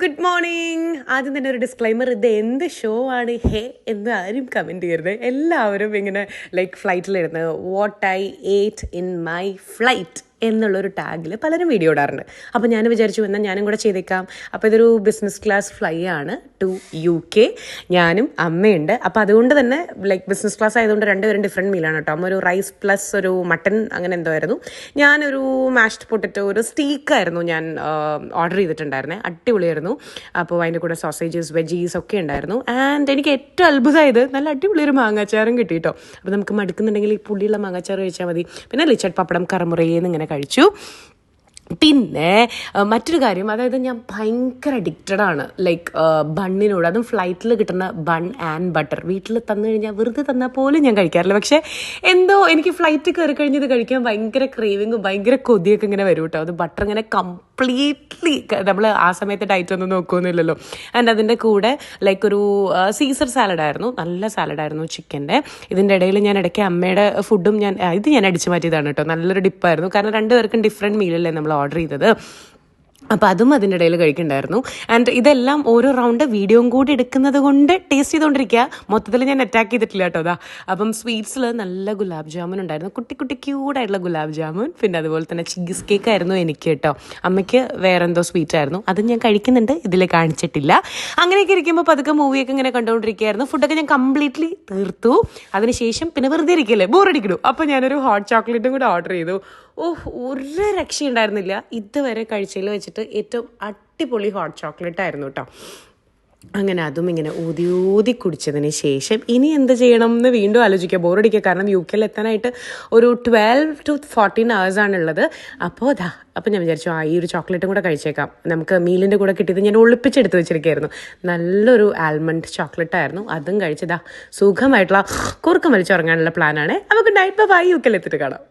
Good morning. ആദ്യം തന്നെ ഒരു ഡിസ്ക്ലൈമർ, ഇത് എന്ത് ഷോ ആണ് ഹേ എന്ന് ആരും കമൻറ്റ് ചെയ്യരുത്. എല്ലാവരും ഇങ്ങനെ ഫ്ലൈറ്റിലിരുന്ന് വാട്ട് ഐ ഏറ്റ് ഇൻ മൈ ഫ്ലൈറ്റ് എന്നുള്ളൊരു ടാഗിൽ പലരും വീഡിയോ ഇടാറുണ്ട്. അപ്പോൾ ഞാൻ വിചാരിച്ചു എന്നാൽ ഞാനും കൂടെ ചെയ്തേക്കാം. അപ്പോൾ ഇതൊരു ബിസിനസ് ക്ലാസ് ഫ്ലൈ ആണ് ടു UK. ഞാനും അമ്മയുണ്ട്. അപ്പോൾ അതുകൊണ്ട് തന്നെ ബിസിനസ് ക്ലാസ് ആയതുകൊണ്ട് രണ്ടുപേരും ഡിഫറെൻറ്റ് മീലാണ് കേട്ടോ. അമ്മ ഒരു റൈസ് പ്ലസ് ഒരു മട്ടൺ അങ്ങനെ എന്തോ ആയിരുന്നു. ഞാനൊരു മാഷ്ഡ് പൊട്ടറ്റോ ഒരു സ്റ്റീക്കായിരുന്നു ഞാൻ ഓർഡർ ചെയ്തിട്ടുണ്ടായിരുന്നേ. അടിപൊളിയായിരുന്നു. അപ്പോൾ അതിൻ്റെ കൂടെ സോസേജസ് വെജീസ് ഒക്കെ ഉണ്ടായിരുന്നു. ആൻഡ് എനിക്ക് ഏറ്റവും അത്ഭുതമായത് നല്ല അടിപൊളിയൊരു മാങ്ങാച്ചാറും കിട്ടി കേട്ടോ. അപ്പോൾ നമുക്ക് മടുക്കുന്നുണ്ടെങ്കിൽ ഈ പുളിയുള്ള മാങ്ങാച്ചാറ് കഴിച്ചാൽ മതി. പിന്നെ ലിച്ചഡ് പപ്പടം കറമുറയെന്ന് ഇങ്ങനെ കഴിച്ചു. പിന്നെ മറ്റൊരു കാര്യം, അതായത് ഞാൻ ഭയങ്കര അഡിക്റ്റഡ് ആണ് ബണ്ണിനോട്. അതും ഫ്ലൈറ്റിൽ കിട്ടുന്ന ബൺ ആൻഡ് ബട്ടർ വീട്ടിൽ തന്നു കഴിഞ്ഞാൽ വെറുതെ തന്നാൽ പോലും ഞാൻ കഴിക്കാറില്ല. പക്ഷേ എന്തോ എനിക്ക് ഫ്ലൈറ്റ് കയറി കഴിഞ്ഞത് കഴിക്കാൻ ഭയങ്കര ക്രേവിങ്ങും ഭയങ്കര കൊതിയൊക്കെ ഇങ്ങനെ വരും കേട്ടോ. അത് ബട്ടർ ഇങ്ങനെ കംപ്ലീറ്റ്ലി നമ്മൾ ആ സമയത്ത് ഡയറ്റ് ഒന്നും നോക്കുന്നില്ലല്ലോ. ആൻഡ് അതിൻ്റെ കൂടെ ഒരു സീസർ സാലഡായിരുന്നു, നല്ല സാലഡായിരുന്നു ചിക്കൻ്റെ. ഇതിൻ്റെ ഇടയിൽ ഞാൻ ഇടയ്ക്ക് അമ്മയുടെ ഫുഡും ഞാൻ അടിച്ചു മാറ്റിയതാണ് കേട്ടോ. നല്ലൊരു ഡിപ്പായിരുന്നു. കാരണം രണ്ടുപേർക്കും ഡിഫറെൻറ്റ് മീലല്ലേ നമ്മൾ ഓർഡർ ചെയ്തത്. അപ്പോൾ അതും അതിൻ്റെ ഇടയിൽ കഴിക്കുന്നുണ്ടായിരുന്നു. ആൻഡ് ഇതെല്ലാം ഓരോ റൗണ്ട് വീഡിയോയും കൂടി എടുക്കുന്നത് കൊണ്ട് ടേസ്റ്റ് ചെയ്തുകൊണ്ടിരിക്കുക. മൊത്തത്തിൽ ഞാൻ അറ്റാക്ക് ചെയ്തിട്ടില്ല കേട്ടോ. അതാ അപ്പം സ്വീറ്റ്സിൽ നല്ല ഗുലാബ് ജാമുൻ ഉണ്ടായിരുന്നു, കുട്ടി കുട്ടി ക്യൂട്ടായിട്ടുള്ള ഗുലാബ് ജാമുൻ. പിന്നെ അതുപോലെ തന്നെ ചീസ് കേക്ക് ആയിരുന്നു എനിക്ക് കേട്ടോ. അമ്മയ്ക്ക് വേറെ എന്തോ സ്വീറ്റ് ആയിരുന്നു, അത് ഞാൻ കഴിക്കുന്നുണ്ട്, ഇതിൽ കാണിച്ചിട്ടില്ല. അങ്ങനെയൊക്കെ ഇരിക്കുമ്പോൾ പതുക്കെ മൂവിയൊക്കെ ഇങ്ങനെ കണ്ടുകൊണ്ടിരിക്കുകയായിരുന്നു. ഫുഡൊക്കെ ഞാൻ കംപ്ലീറ്റ്ലി തീർത്തു. അതിനുശേഷം പിന്നെ വെറുതെ ഇരിക്കല്ലേ, ബോറടിക്കണു. അപ്പോൾ ഞാനൊരു ഹോട്ട് ചോക്ലേറ്റും കൂടെ ഓർഡർ ചെയ്തു. ഒരു രക്ഷയുണ്ടായിരുന്നില്ല. ഇതുവരെ കഴിച്ചതിൽ വെച്ചിട്ട് ഏറ്റവും അടിപൊളി ഹോട്ട് ചോക്ലേറ്റ് ആയിരുന്നു കേട്ടോ. അങ്ങനെ അതും ഇങ്ങനെ ഊതി കുടിച്ചതിന് ശേഷം ഇനി എന്ത് ചെയ്യണം എന്ന് വീണ്ടും ആലോചിക്കുക, ബോറടിക്കുക. കാരണം UK എത്താനായിട്ട് ഒരു 12 to 14 hours ആണുള്ളത്. അപ്പോൾ ഞാൻ വിചാരിച്ചു ഈ ഒരു ചോക്ലേറ്റും കൂടെ കഴിച്ചേക്കാം. നമുക്ക് മീലിൻ്റെ കൂടെ കിട്ടിയത് ഞാൻ ഒളിപ്പിച്ചെടുത്ത് വെച്ചിരിക്കുകയായിരുന്നു. നല്ലൊരു ആൽമണ്ട് ചോക്ലേറ്റ് ആയിരുന്നു. അതും കഴിച്ചതാ സുഖമായിട്ടുള്ള കുറുക്കം വലിച്ചുറങ്ങാനുള്ള പ്ലാനാണ്. നമുക്ക് നൈറ്റ് ബൈ UK എത്തിയിട്ട് കാണാം.